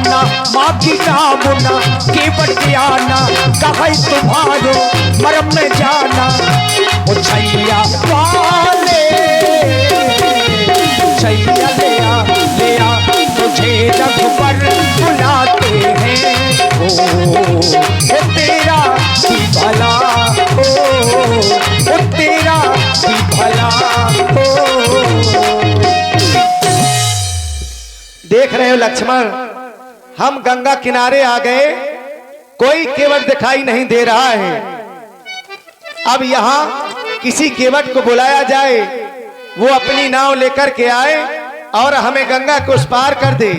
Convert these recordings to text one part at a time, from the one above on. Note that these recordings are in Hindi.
आना माफी कामना केवट आना कहे तुम्हारो मरम में जाना। ओ छैया वाले छैया ले आ तुझे रघुवर बुलाते हैं। ओ तेरा ही भला ओ तेरा ही भला देख रहे हो लक्ष्मण, हम गंगा किनारे आ गए, कोई केवट दिखाई नहीं दे रहा है। अब यहां किसी केवट को बुलाया जाए, वो अपनी नाव लेकर के आए और हमें गंगा को उस पार कर दे।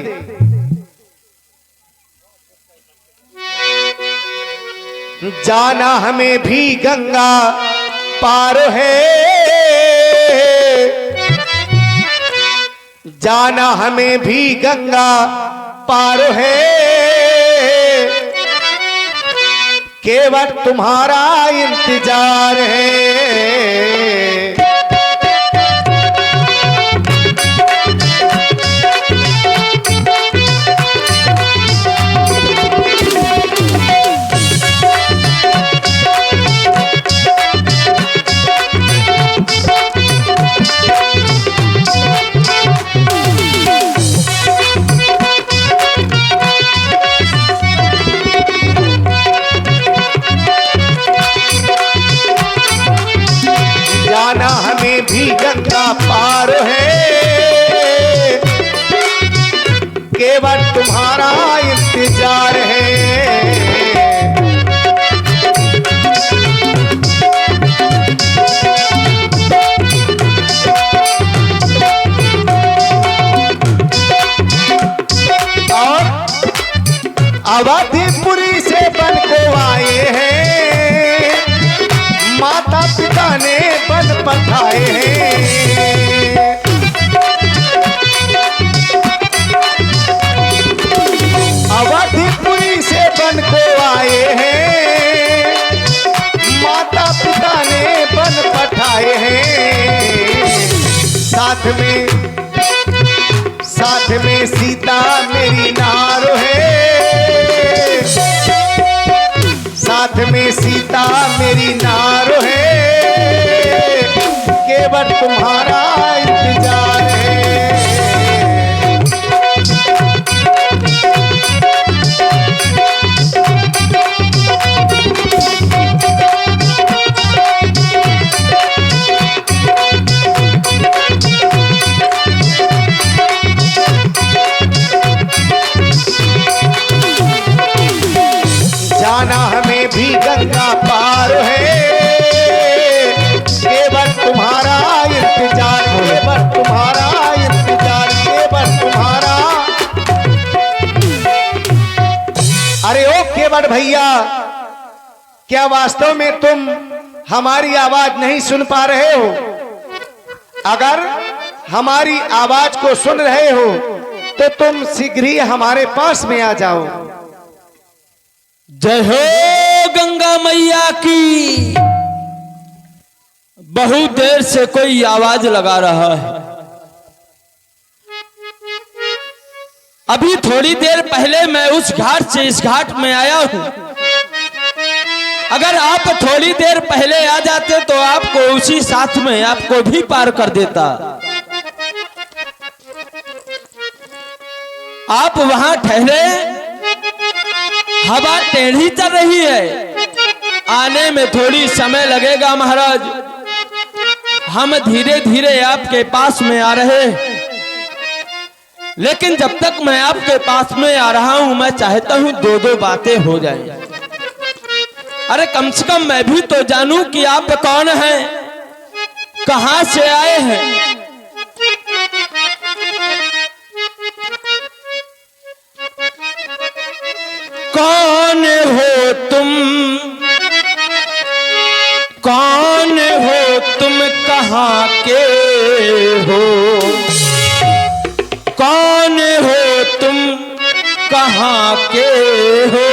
जाना हमें भी गंगा पार है, जाना हमें भी गंगा पार है। केवल तुम्हारा इंतजार है। जाना हमें भी गंगा पार है, केवल तुम्हारा इंतजार है। और अवधिपुरी से बन को आए हैं, माता पिता ने बन पठाए हैं। अवधिपुरी से बन को आए हैं, माता पिता ने बन पठाए हैं। साथ में सीता मेरी नारो है, साथ में सीता मेरी नारो है। केवल तुम्हारा इंतजार है। जाना हमें भी गंगा पार है, केवल तुम्हारा इंतजार, केवल तुम्हारा इंतजार, केवल तुम्हारा। अरे ओ केवट भैया, क्या वास्तव में तुम हमारी आवाज नहीं सुन पा रहे हो? अगर हमारी आवाज को सुन रहे हो तो तुम शीघ्र ही हमारे पास में आ जाओ। जय हो गंगा मैया की। बहुत देर से कोई आवाज लगा रहा है। अभी थोड़ी देर पहले मैं उस घाट से इस घाट में आया हूं। अगर आप थोड़ी देर पहले आ जाते तो आपको उसी साथ में आपको भी पार कर देता। आप वहां ठहरे, हवा टेढ़ी चल रही है, आने में थोड़ी समय लगेगा महाराज। हम धीरे धीरे आपके पास में आ रहे हैं, लेकिन जब तक मैं आपके पास में आ रहा हूं मैं चाहता हूं दो दो बातें हो जाए। अरे कम से कम मैं भी तो जानूं कि आप कौन हैं, कहां से आए हैं। कौन हो तुम, कौन हो तुम, कहां के हो, कौन हो तुम, कहां के हो,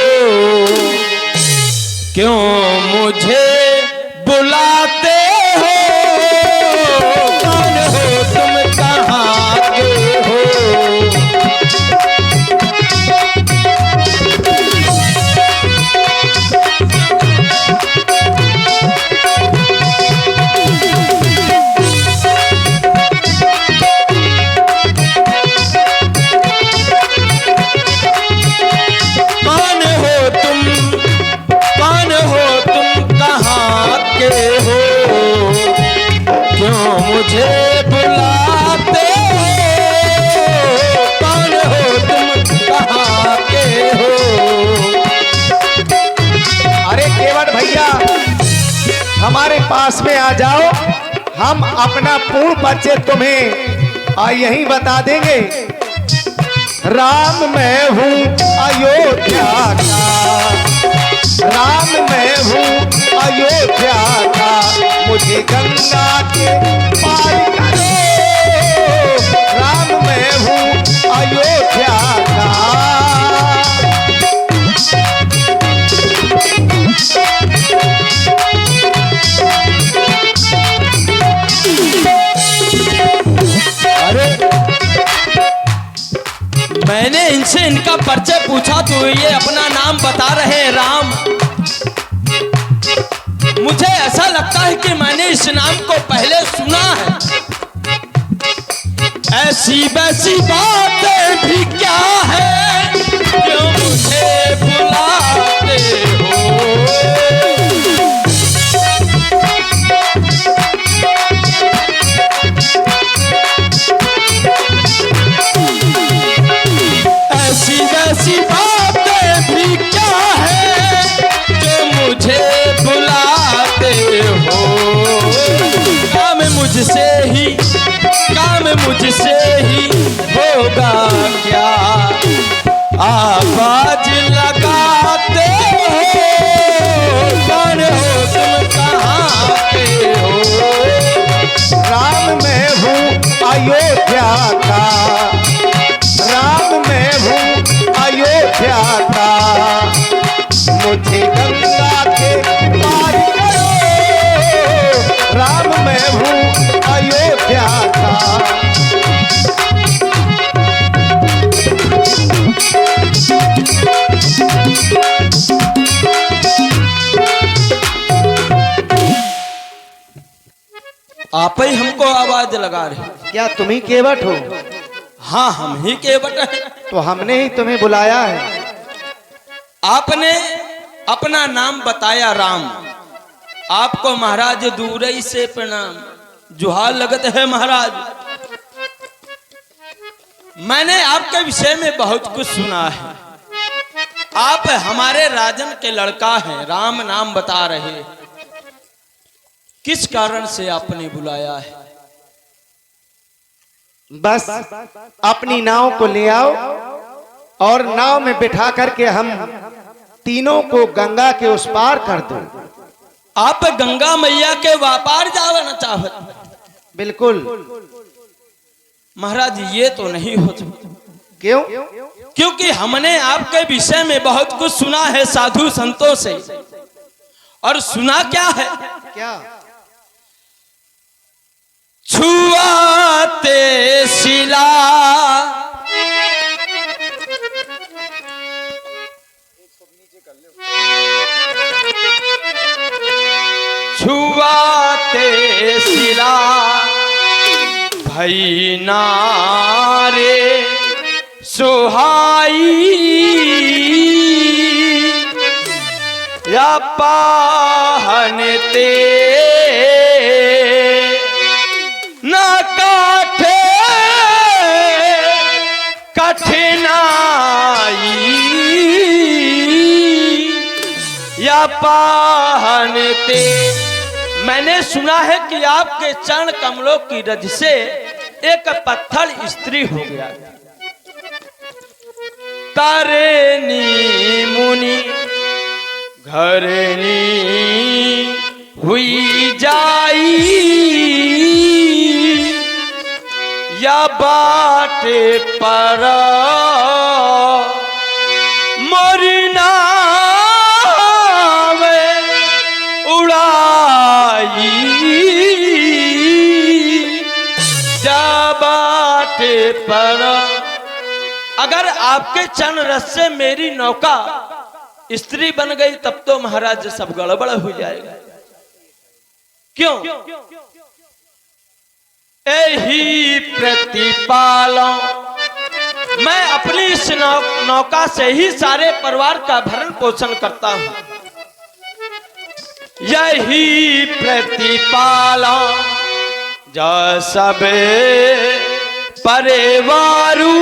क्यों मुझे बुलाते हो, कौन हो तुम, कहां के हो। हमारे पास में आ जाओ, हम अपना पूर्ण परिचय तुम्हें यही बता देंगे। राम मैं हूँ अयोध्या का, राम मैं हूँ अयोध्या का, मुझे गंगा के पार करो। राम मैं हूँ अयोध्या का। अरे मैंने इनसे इनका परिचय पूछा तो ये अपना नाम बता रहे हैं राम। मुझे ऐसा लगता है कि मैंने इस नाम को पहले सुना है। ऐसी वैसी बातें भी क्या है, क्यों मुझे बुलाते हो। ऐसी वैसी बातें भी क्या है, जो मुझे बुलाते हो। काम मुझसे ही होगा क्या, आवाज लगाते हो। कौन हो तुम, कहाँ के हो। राम मैं हूँ अयोध्या का, राम मैं हूँ अयोध्या का, मुझे गंगा के पार करो। राम मैं हूँ अयोध्या का। आप ही हमको आवाज लगा रहे। क्या तुम ही केवट हो? हाँ, हम ही केवट हैं। तो हमने ही तुम्हें बुलाया है। आपने अपना नाम बताया राम। आपको महाराज दूर ही से प्रणाम, जुहार लगत है महाराज। मैंने आपके विषय में बहुत कुछ सुना है। आप हमारे राजन के लड़का हैं, राम नाम बता रहे। किस कारण से आपने बुलाया है? बस अपनी नाव को ले आओ और नाव में बिठा करके हम तीनों को गंगा के उस पार कर दो। आप गंगा मैया के व्यापार जाना चाहत? बिल्कुल। महाराज ये तो नहीं हो सकता। क्यों? क्योंकि हमने आपके विषय में बहुत कुछ सुना है साधु संतों से। और सुना क्या है? क्या? छुआते शिला, छुआते शिला, भई नारे सुहाई। या पाहनते ना काठे कठिनाई। या पाहनते, मैंने सुना है कि आपके चरण कमलों की रज से एक पत्थर स्त्री हो गया। तारेनी मुनि घरनी हुई जाई। या बाटे पर मोरना उड़ाई। या बाटे पर, अगर आपके चरण रस से मेरी नौका स्त्री बन गई तब तो महाराज सब गड़बड़ हो जाएगा। क्यों? यही प्रतिपालों, मैं अपनी इस नौका से ही सारे परिवार का भरण पोषण करता हूं। यही प्रतिपालों जो सब परिवारू,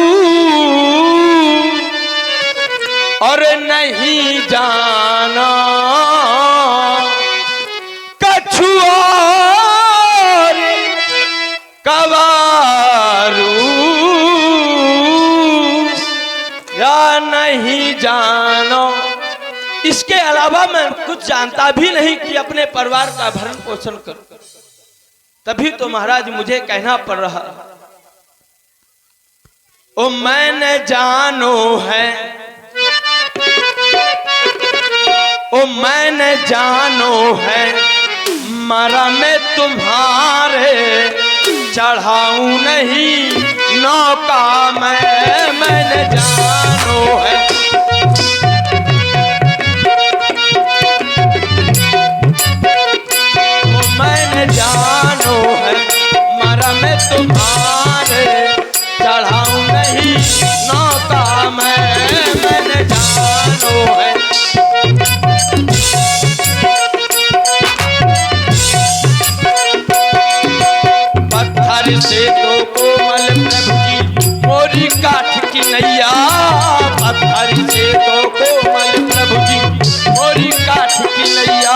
और नहीं जाना कछु अलावा मैं कुछ जानता भी नहीं कि अपने परिवार का भरण पोषण करूं। तभी तो महाराज मुझे कहना पड़ रहा। ओ मैंने जानो है, ओ मैंने जानो है, मरा मैं तुम्हारे चढ़ाऊं नहीं नौका मैंने जानो है। ओ मैंने जानो है, मरा मैं तुम्हारे चढ़ाऊं नहीं नौका मैंने जानो है। से तो कोमल प्रभु की मोरी काठ की नैया, पत्थर से तो कोमल प्रभु की मोरी काठ की नैया।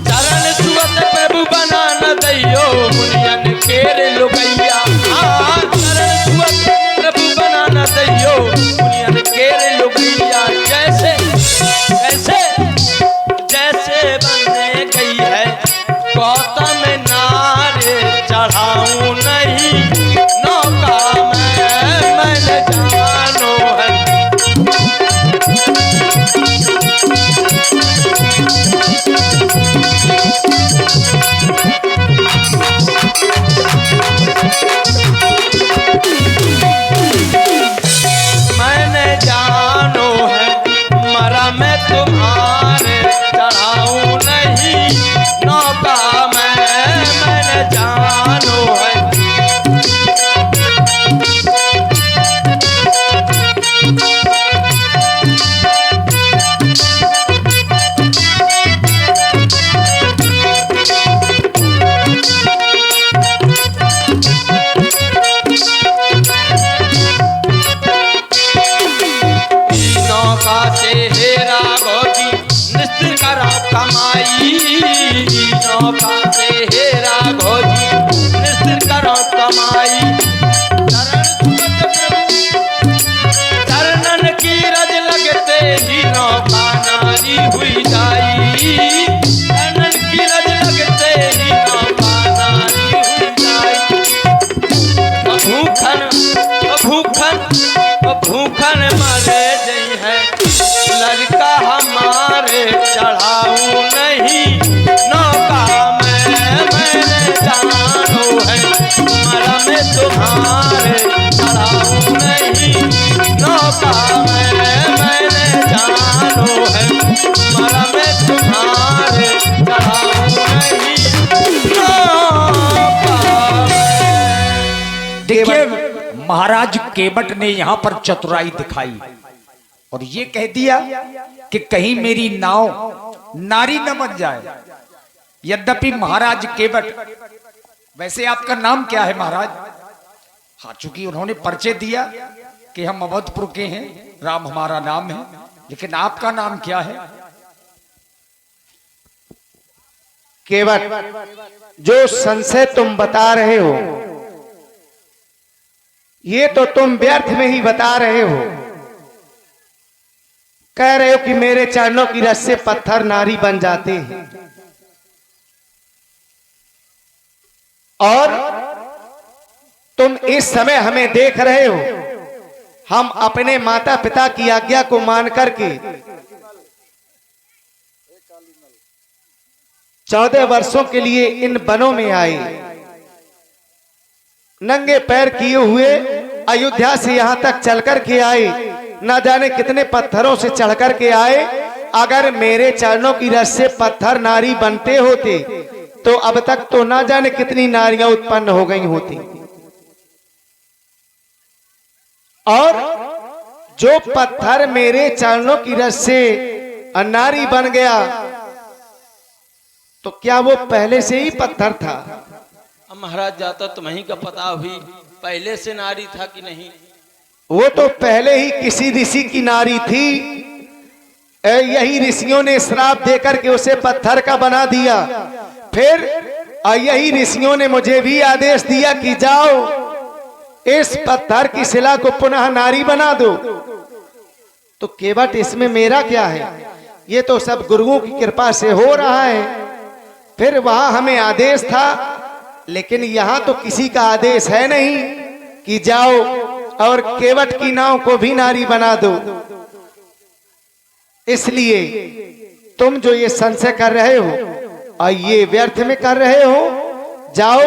चरण सुवत प्रभु बना न दैयो मुनियन केर लुगैया। चरण सुवत प्रभु बना न दैयो मुनियन केर लुगैया। जैसे जैसे जैसे बनने गई है गौतम नारे चढ़ाऊं नहीं नौका मैंने जानो है। मैंने जानो है, मरा मैं तुम्हारे चढ़ाऊं नहीं नौका मैंने जानो है। नौका से हेरा भोगी निस्तर करो कमाई। नौका से हेरा भोगी निस्तर करो कमाई। चरणन की रज लगते ही नौका नारी हुई जाई। चरणन की रज लगते ही नौका नारी हुई जाई। भूखन भूखन भूखन मरे जई है लड़का हमारे चढ़ाऊं नहीं नौका मैंने जानो है। मरा मैं तुम्हारे चढ़ाऊं नहीं नौका मैंने जानो है। मरा मैं तुम्हारे चढ़ाऊं नहीं नौका। देखिए महाराज केवट ने यहाँ पर चतुराई दिखाई और ये कह दिया कि कहीं मेरी नाव नारी न बन जाए। यद्यपि महाराज केवट, वैसे आपका नाम क्या है महाराज? हाँ, चूंकि उन्होंने परिचय दिया कि हम अवधपुर के हैं, राम हमारा नाम है, लेकिन आपका नाम क्या है? केवट, जो संशय तुम बता रहे हो ये तो तुम व्यर्थ में ही बता रहे हो। कह रहे हो कि मेरे चरणों की रस से पत्थर नारी बन जाते हैं और तुम इस समय हमें देख रहे हो। हम अपने माता पिता की आज्ञा को मान करके 14 वर्षों के लिए इन वनों में आए। नंगे पैर किए हुए अयोध्या से यहां तक चल कर के आए, ना जाने कितने पत्थरों से चढ़ कर के आए। अगर मेरे चरणों की रस से पत्थर नारी बनते होते तो अब तक तो ना जाने कितनी नारियां उत्पन्न हो गई होती। और जो पत्थर मेरे चरणों की रस से नारी बन गया तो क्या वो पहले से ही पत्थर था? महाराज जाता तुम्हें का पता हुई पहले से नारी था कि नहीं? वो तो पहले ही किसी ऋषि की नारी थी। यही ऋषियों ने श्राप देकर के उसे पत्थर का बना दिया। फिर यही ऋषियों ने मुझे भी आदेश दिया कि जाओ इस पत्थर की शिला को पुनः नारी बना दो। तो केवट, इसमें मेरा क्या है? ये तो सब गुरुओं की कृपा से हो रहा है। फिर वहां हमें आदेश था, लेकिन यहाँ तो किसी का आदेश है नहीं कि जाओ और केवट की नाव को भी नारी बना दो। इसलिए तुम जो ये संशय कर रहे हो और ये व्यर्थ में कर रहे हो, जाओ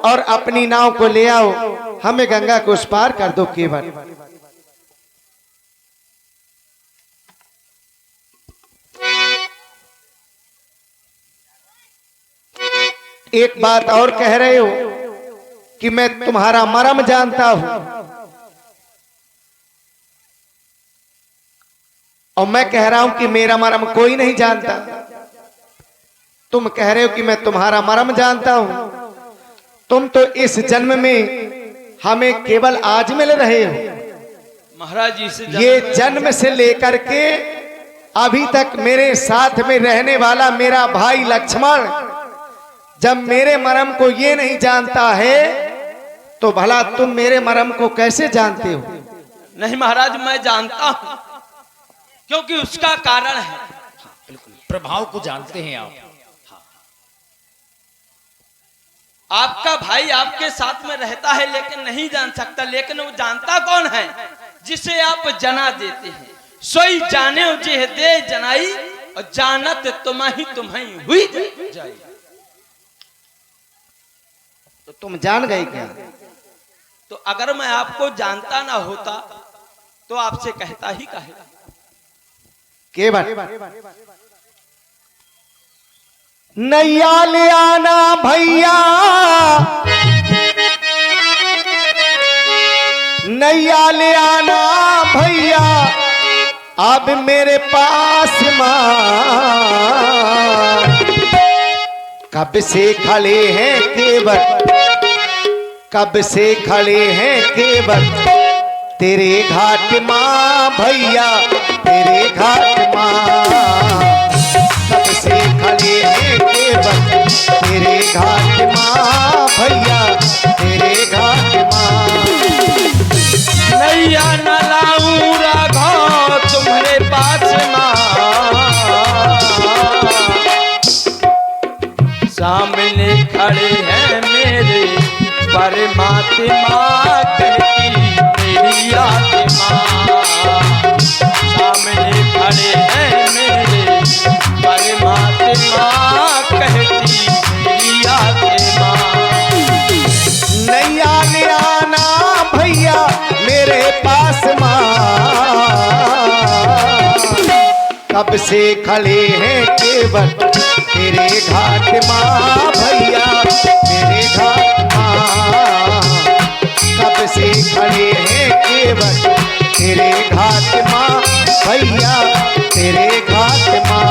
और अपनी नाव को ले आओ, हमें गंगा को उस पार कर दो केवट। एक बात और कह रहे हो कि मैं तुम्हारा मर्म जानता हूं, और मैं कह रहा हूं कि मेरा मर्म कोई नहीं जानता। तुम कह रहे हो कि मैं तुम्हारा मर्म जानता हूं। तुम तो इस जन्म में हमें केवल आज मिल रहे हो। महाराज इस ये जन्म से लेकर के अभी तक मेरे साथ में रहने वाला मेरा भाई लक्ष्मण जब मेरे मर्म को ये नहीं जानता है, तो भला तुम मेरे मर्म को कैसे जानते हो? नहीं महाराज, मैं जानता हूं, क्योंकि उसका कारण है। बिल्कुल, प्रभाव को जानते हैं आप। आपका भाई आपके साथ में रहता है लेकिन नहीं जान सकता, लेकिन वो जानता कौन है? जिसे आप जना देते हैं। सोई जाने जे दे जनाई, और जानत तुम्हें हुई जाए। तो तुम जान गए क्या? तो अगर मैं आपको जानता ना होता तो आपसे कहता ही काहे? केवट नैया ले आना भैया, नैया ले आना भैया, अब मेरे पास मां। कब से खड़े हैं केवट, कब से खड़े हैं केवट, तेरे घाट मां भैया, तेरे घाट मां। कब से खड़े हैं केवट, तेरे घाट मां भैया, तेरे घाट मां। नैया न लाऊं राघव तुम्हारे पास मां, सामने खड़े हैं मेरे परमात्मा, कहती मेरी आत्मा। सामने खड़े हैं मेरे परमात्मा, कहती मेरी आत्मा। नैया ले आना भैया मेरे पास मां। कब से खड़े हैं केवट, तेरे घाट मां भैया, तेरे घाट मां। कब से खड़े हैं केवट, तेरे घाट मां भैया, तेरे घाट मां।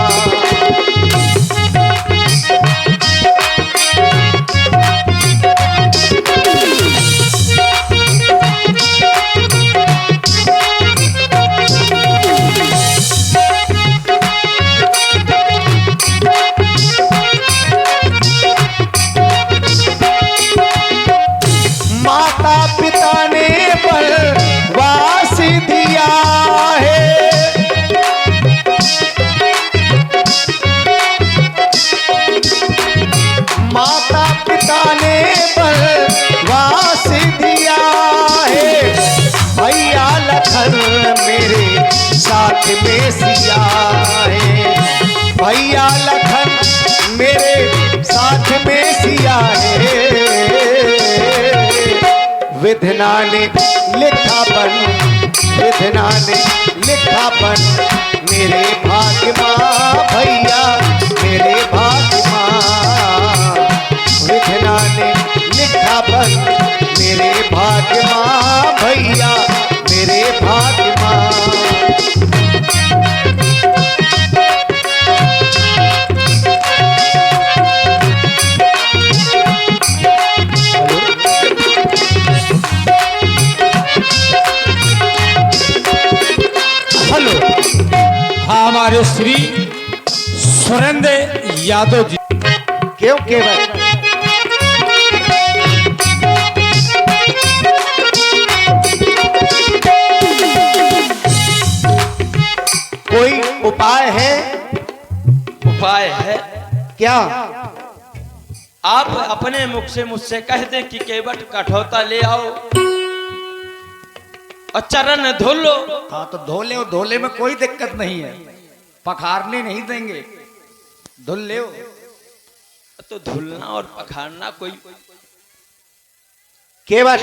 माता पिता ने वनवास दिया है, माता पिता ने वनवास दिया है। भैया लखन मेरे साथ में सिया है, भैया लखन मेरे साथ में सिया है। विधना ने लिखा बन, विधना ने लिखा बन, मेरे भाग्य मां भैया, मेरे भाग्य मां। विधना ने लिखा बन, मेरे भाग्य मां भैया, मेरे भाग्य मां। हमारे श्री सुरेंद्र यादव जी। क्यों केवट? कोई उपाय है? उपाय है। क्या? आप अपने मुख से मुझसे कह दें कि केवट कठौता ले आओ और चरण धो लो। हाँ तो धोले में कोई दिक्कत नहीं है, पखारने नहीं देंगे, धुल ले। तो धुलना और पखारना कोई केवट,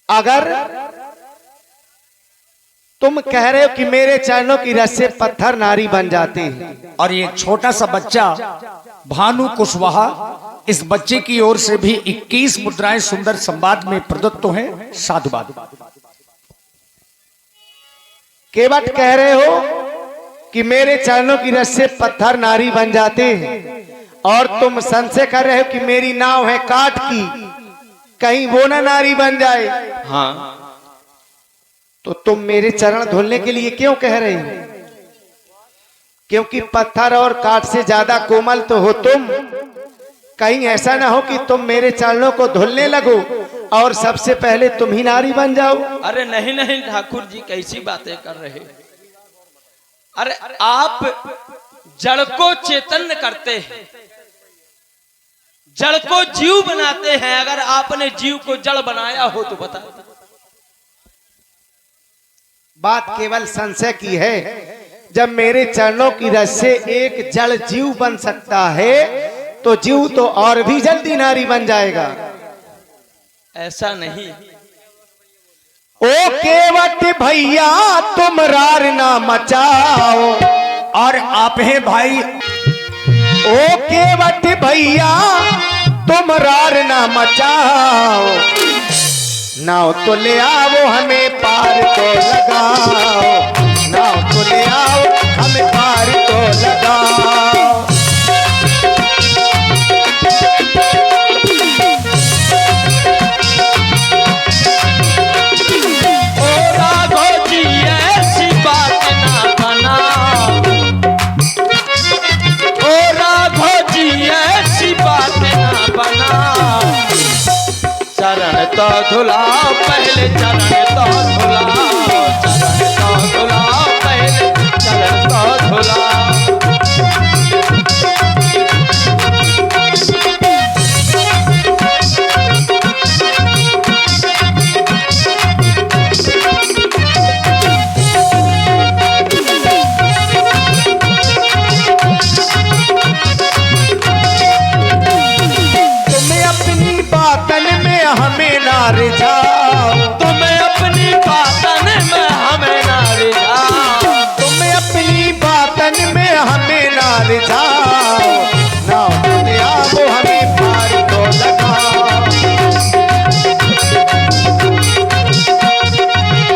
अगर तुम कह रहे हो कि मेरे चरणों की रस से पत्थर नारी बन जाते हैं, और ये छोटा सा बच्चा भानु कुशवाहा, इस बच्चे की ओर से भी 21 मुद्राएं सुंदर संवाद में प्रदत्त हैं। साधुवाद। केवट कह रहे हो कि मेरे चरणों की रस से पत्थर नारी बन जाते हैं, और तुम संशय कर रहे हो कि मेरी नाव है काठ की, कहीं वो ना नारी बन जाए। हाँ, तो तुम मेरे चरण धुलने के लिए क्यों कह रहे हो? क्योंकि पत्थर और काठ से ज्यादा कोमल तो हो तुम। कहीं ऐसा ना हो कि तुम मेरे चरणों को धुलने लगो और सबसे पहले तुम ही नारी बन जाओ। अरे नहीं नहीं ठाकुर जी, कैसी बातें कर रहे? अरे आप जड़ को चेतन करते हैं, जड़ को जीव बनाते हैं। अगर आपने जीव को जड़ बनाया हो तो बता। बात केवल संशय की है। जब मेरे चरणों की रस से एक जड़ जीव बन सकता है, तो जीव तो और भी जल्दी नारी बन जाएगा। ऐसा नहीं। ओ केवट भैया तुम रार ना मचाओ, और आप हैं भाई। ओ केवट भैया तुम रार ना मचाओ, नाव तो ले आओ हमें पार तो लगाओ, नाव तो ले आओ हमें पार तो लगाओ। ओ राघव जी ऐसी बात ना बनाओ, ओ राघव जी ऐसी बात ना बनाओ। चरण तो धुलाओ पहले, चरण तो धुलाओ, चरण तो धुलाओ पहले, चरण तो धुलाओ। तुम्हें अपनी बातन में हमें ना रिझाओ, तुम्हें अपनी बातन में हमें ना रिझाओ, तुम्हें अपनी बातन में हमें ना रिझाओ, नाव तो ले आओ हमें पार तो लगाओ।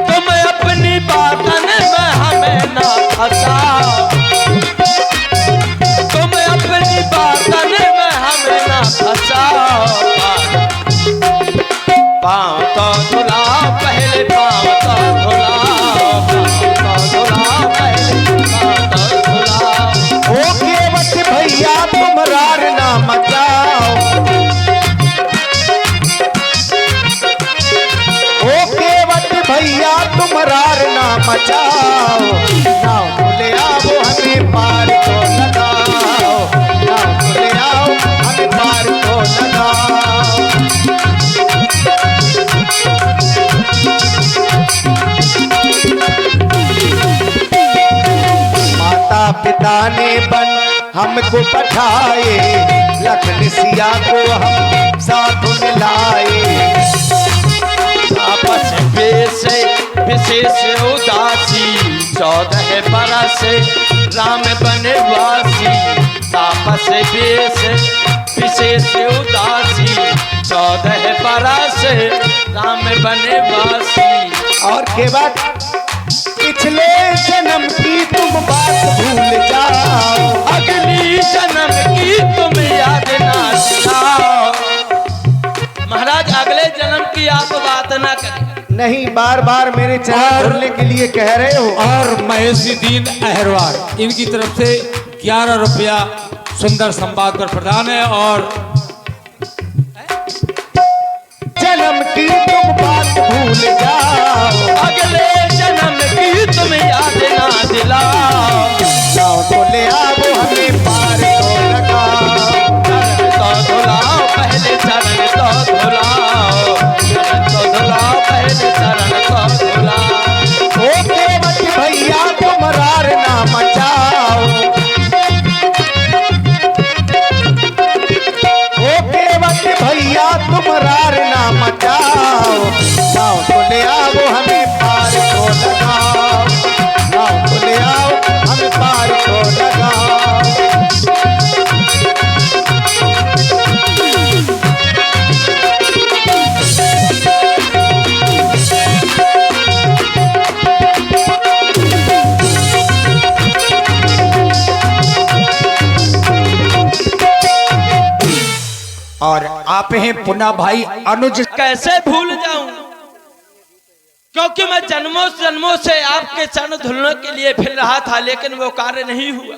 तुम्हें अपनी बातन में हमें ना फंसाओ, तुम्हें अपनी बातन में हमें ना फंसाओ। पाँव तो धुलाओ पहले, पाँव तो धुलाओ, पाँव तो धुलाओ पहले, पाँव तो धुलाओ। ओ केवट भैया तुम रार ना मचाओ, ओ केवट भैया तुम रार ना मचाओ, नाव तो ले आओ हमें पार तो लगाओ, नाव तो ले आओ हमें पार तो लगाओ। माता पिता ने बन हमको पठाए, लखन सिया को हम साथ मिलाए। आपस विशेष उदासी, 14 बरस राम बनवासी। आपस विशेष उदासी, 14 बरस राम बनवासी। और केवट पिछले जन्म की तुम बात भूल जाओ, अगली जन्म की तुम याद ना दिलाओ। महाराज अगले जन्म की आप बात ना करें। नहीं, बार बार मेरे चरण धुलने के लिए कह रहे हो। और महेशुद्दीन अहरवार इनकी तरफ से 11 रुपया सुंदर संवाद पर प्रदान है। और जन्म की तुम बात भूल जाओ, अगले जन्म जन्म की तुम याद ना दिलाओ। नाव तो ले आओ हमें पार तो लगाओ। चरण तो धुलाओ पहले चरण तो धुलाओ, चरण तो धुलाओ पहले चरण तो धुलाओ। ओ केवट भैया तुम रार ना मचाओ। ओ केवट भैया तुम रार ना मचाओ। नाव तो ले आओ हमें पार को लगाओ। नाव तो ले आओ हमें पार को लगाओ। और आप हैं पुनः भाई अनुज। कैसे भूल जाऊं, क्योंकि मैं जन्मों जन्मों से आपके चरण धुलने के लिए फिर रहा था, लेकिन वो कार्य नहीं हुआ।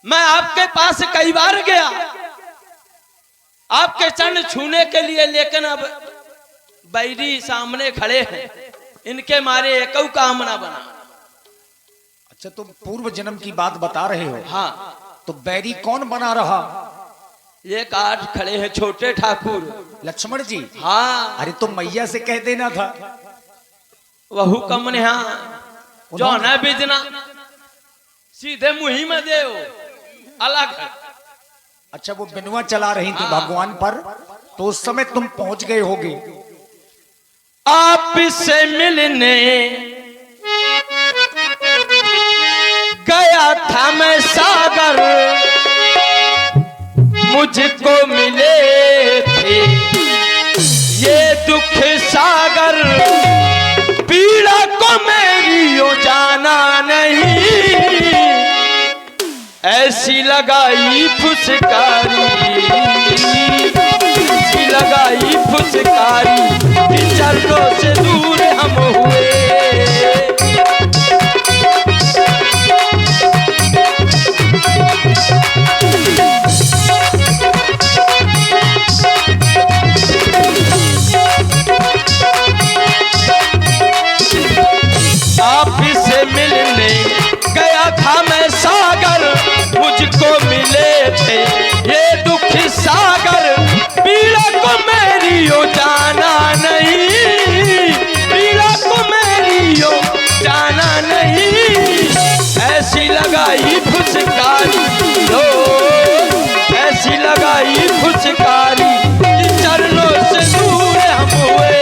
मैं आपके पास कई बार गया आपके चरण छूने के लिए, लेकिन अब बैरी सामने खड़े हैं, इनके मारे एक काम ना बना। अच्छा, तुम पूर्व जन्म की बात बता रहे हो? हाँ, तो बैरी कौन बना रहा? ये काट खड़े हैं छोटे ठाकुर लक्ष्मण जी। हाँ, अरे तो मैया से कह देना था। वहु कम ने हाँ जो न बिजना सीधे मुही में दे अलग है। अच्छा, वो बिनुआ चला रही थी भगवान पर, तो उस समय तुम पहुंच गए होगे। आप से मिलने गया था मैं सागर, मुझको मिले थे ये दुख सागर, पीड़ा को मेरी यो जाना नहीं, ऐसी लगाई फुसकारी, ऐसी लगाई फुसकारी, चरणों से दूर हम हुए। आपसे मिलने गया था मैं सागर, मुझको मिले थे ये दुख सागर, पीड़ा को मेरी यो जाना नहीं, पीड़ा को मेरी यो जाना नहीं, ऐसी लगाई फुसकारी लो, ऐसी लगाई फुसकारी, चरणों से दूर हम हुए।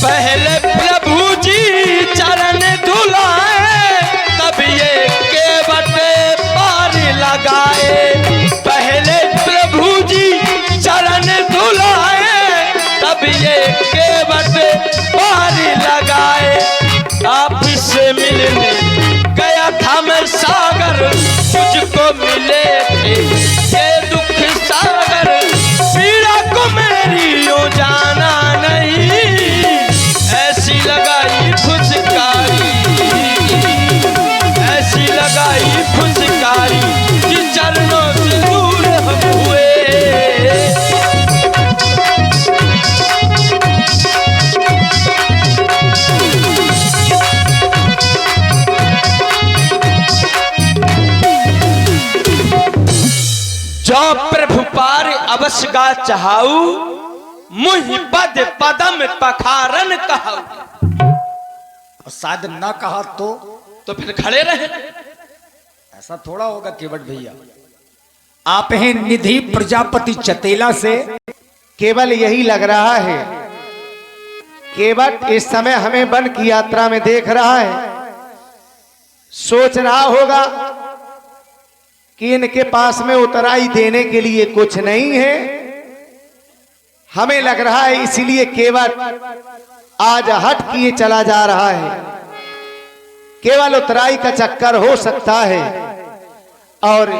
पहले प्रभु जी चरण धुलाए, तब ये केवट पार लगाए, पहले प्रभु जी चरण धुलाए, तब ये केवट पार लगाए। आपसे मिलने गया था मैं सागर, मुझको मिले थे ये दुख सागर, पीड़ा को मेरी यो जाना नहीं, ऐसी लगाई फुसकारी, ऐसी लगाई फुसकारी, कि चरणों से दूर हम हुए। जो प्रभु पार अवश्य गा चाहू, मुहि पद पदम पखारन कहाऊ। शायद ना कहा तो फिर खड़े रहे। ऐसा थोड़ा होगा केवट भैया। आप हैं निधि प्रजापति चतेला से। केवल यही लग रहा है, केवट इस समय हमें वन की यात्रा में देख रहा है, सोच रहा होगा कि इनके पास में उतराई देने के लिए कुछ नहीं है। हमें लग रहा है इसलिए केवट आज हट किए चला जा रहा है। केवल उतराई का चक्कर हो सकता है। और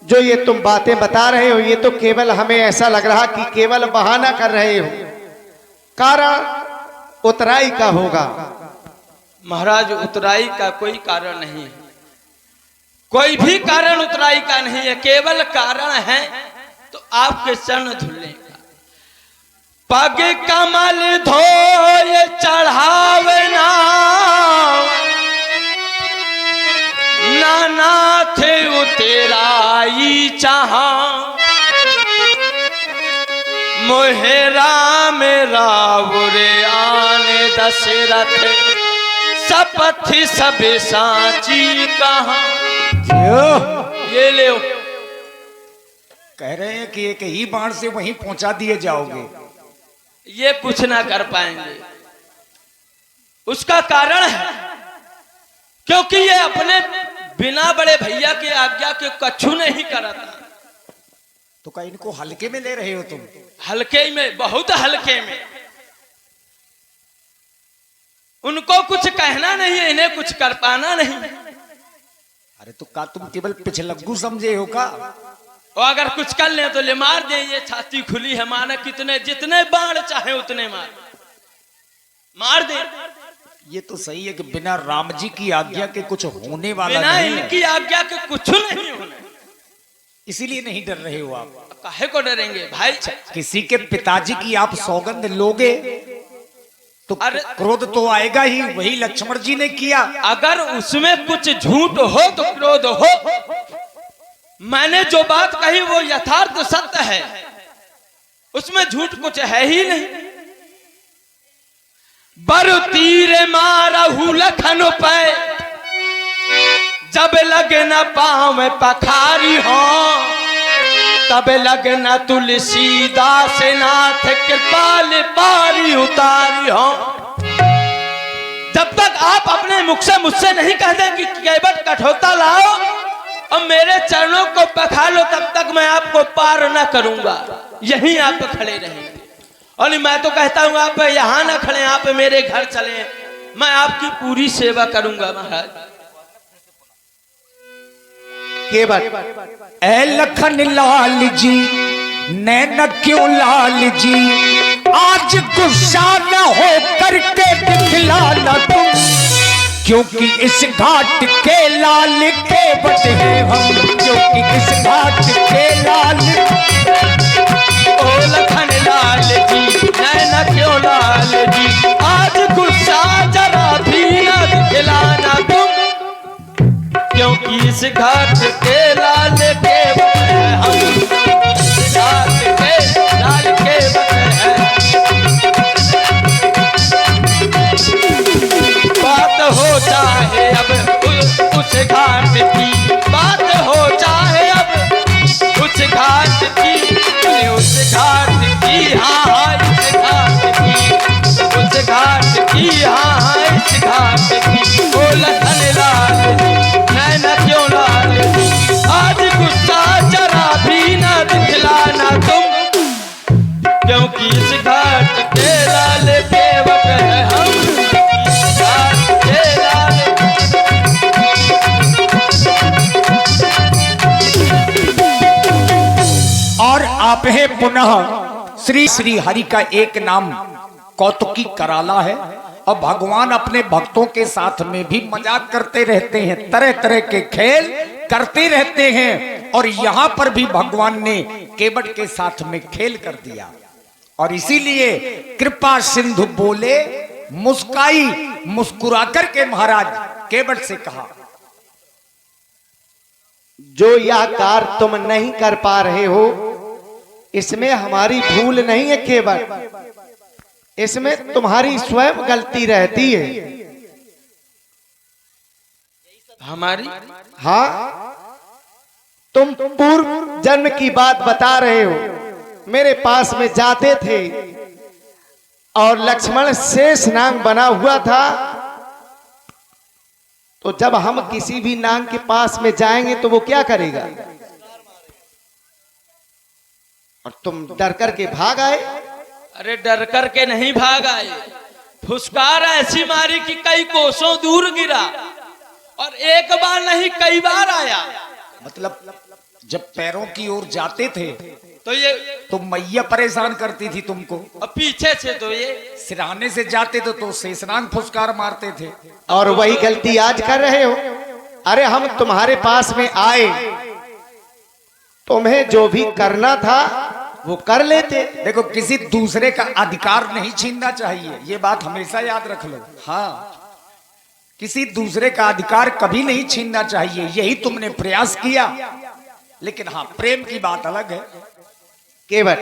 जो ये तुम बातें बता रहे हो, ये तो केवल हमें ऐसा लग रहा कि केवल बहाना कर रहे हो। कारण उतराई का होगा? महाराज उतराई का कोई कारण नहीं है, कोई भी कारण उतराई का नहीं है, केवल कारण है तो आपके चरण धुलने का। पग कमल धोए चढ़ावे नाथ उतराई चाहा, मोहेरा मेरा बुरे आने दशरथ सपथ सब सांची कहा। ये ले कह रहे हैं कि एक ही बाण से वहीं पहुंचा दिए जाओगे। ये कुछ ना कर पाएंगे। उसका कारण है क्योंकि ये अपने बिना बड़े भैया के आज्ञा के कछु नहीं करता। तो क्या इनको हल्के में ले रहे हो तुम? हल्के में, बहुत हल्के में। उनको कुछ कहना नहीं है, इन्हें कुछ कर पाना नहीं। अरे तो का तुम केवल पिछलग्गू समझे हो का? और अगर कुछ कर ले तो ले मार दे। ये छाती खुली है, माना कितने जितने बाण चाहे उतने मार दे। ये तो सही है कि बिना राम जी की आज्ञा के कुछ होने वाला बिना नहीं इनकी आज्ञा के कुछ नहीं होने। इसीलिए नहीं डर रहे हो आप? काहे को डरेंगे भाई? किसी के पिताजी की आप सौगंध लोगे तो क्रोध तो आएगा ही। वही लक्ष्मण जी ने किया। अगर उसमें कुछ झूठ हो तो क्रोध हो। मैंने जो बात कही वो यथार्थ सत्य है, उसमें झूठ कुछ है ही नहीं। बरु तीर मारहु लखन पे, जब लगे न पाँव में पखारी हो, तब लगे न तुलसीदास नाथ कृपाल पारी उतारी हो। जब तक आप अपने मुख से मुझसे नहीं कह दें कि केवट कठोता लाओ और मेरे चरणों को पखा लो, तब तक मैं आपको पार न करूंगा। यहीं आप खड़े रहेंगे। और मैं तो कहता हूं आप यहां ना खड़े, आप मेरे घर चले, मैं आपकी पूरी सेवा करूंगा महाराज। केवट ए लखन लाल जी, नैन क्यों लाल जी, आज गुस्सा न हो करके दिखलाना तुम, क्योंकि इस घाट के लाल केवट है हम, क्योंकि इस घाट के लाल। ओ लखन लाल जी, नैना क्यों लाल जी, आज गुस्सा जरा भी न दिखलाना तुम, क्योंकि इस घाट के लाल केवट है हम, घाट के लाल केवट है। बात हो चाहे अब उस घाट की, बात हो चाहे अब उस घाट की, उस घाट की, हाँ इस घाट की, उस घाट की, हाँ इस घाट की। ओ लखन लाल जी, नैना क्यों लाल जी, आज गुस्सा जरा भी ना दिखलाना तुम, क्योंकि इस घाट के लाल केवट है हम, इस घाट के लाल। और आप है पुनः श्री श्री हरि का एक नाम कौतुकी कराला है। और भगवान अपने भक्तों के साथ में भी मजाक करते रहते हैं, तरह तरह के खेल करते रहते हैं। और यहाँ पर भी भगवान ने केवट के साथ में खेल कर दिया। और इसीलिए कृपा सिंधु बोले मुस्काई, मुस्कुराकर के महाराज केवट से कहा, जो यह कार्य तुम नहीं कर पा रहे हो, इसमें हमारी भूल नहीं है केवट, इसमें तुम्हारी स्वयं गलती रहती है। हमारी? हाँ, तुम पूर्व जन्म की बात बता रहे हो। मेरे पास में जाते थे और लक्ष्मण शेष नाग बना हुआ था, तो जब हम किसी भी नाग के पास में जाएंगे तो वो क्या करेगा? और तुम डर करके भाग आए। अरे डर करके नहीं भाग आए, फुसकार ऐसी मारी कि कई कोसों दूर गिरा, और एक बार नहीं कई बार आया। मतलब जब पैरों की ओर जाते थे तो ये तो मैया परेशान करती थी तुमको। अब पीछे से तो ये सिराने से जाते तो शेषनाग फुसकार मारते थे। और वही गलती आज कर रहे हो। अरे हम तुम्हारे पास में आए, तुम्हें जो भी करना था वो कर लेते। देखो, किसी दूसरे का अधिकार नहीं छीनना चाहिए, ये बात हमेशा याद रख लो। हाँ, किसी दूसरे का अधिकार कभी नहीं छीनना चाहिए, यही तुमने प्रयास किया। लेकिन हाँ, प्रेम की बात अलग है। केवट,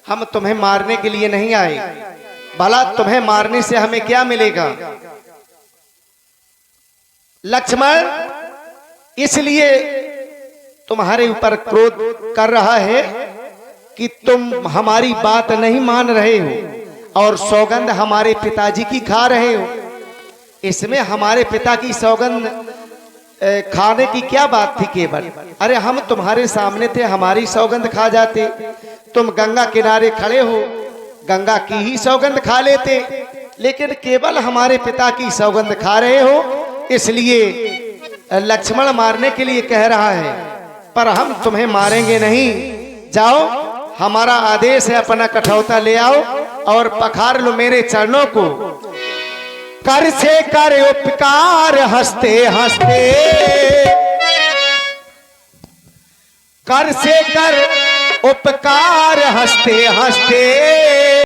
हम तुम्हें मारने के लिए नहीं आए। भला तुम्हें मारने से हमें क्या मिलेगा? लक्ष्मण इसलिए तुम्हारे ऊपर क्रोध कर रहा है कि तुम हमारी बात नहीं मान रहे हो और सौगंध हमारे पिताजी की खा रहे हो। इसमें हमारे पिता की सौगंध खाने की क्या बात थी केवल? अरे हम तुम्हारे सामने थे, हमारी सौगंध खा जाते। तुम गंगा किनारे खड़े हो, गंगा की ही सौगंध खा लेते, लेकिन केवल हमारे पिता की सौगंध खा रहे हो। इसलिए लक्ष्मण मारने के लिए कह रहा है, पर हम तुम्हें मारेंगे नहीं। जाओ, हमारा आदेश है, अपना कठौता ले आओ और पखार लो मेरे चरणों को। कर से कर उपकार हंसते हंसते, कर से कर उपकार हंसते हंसते।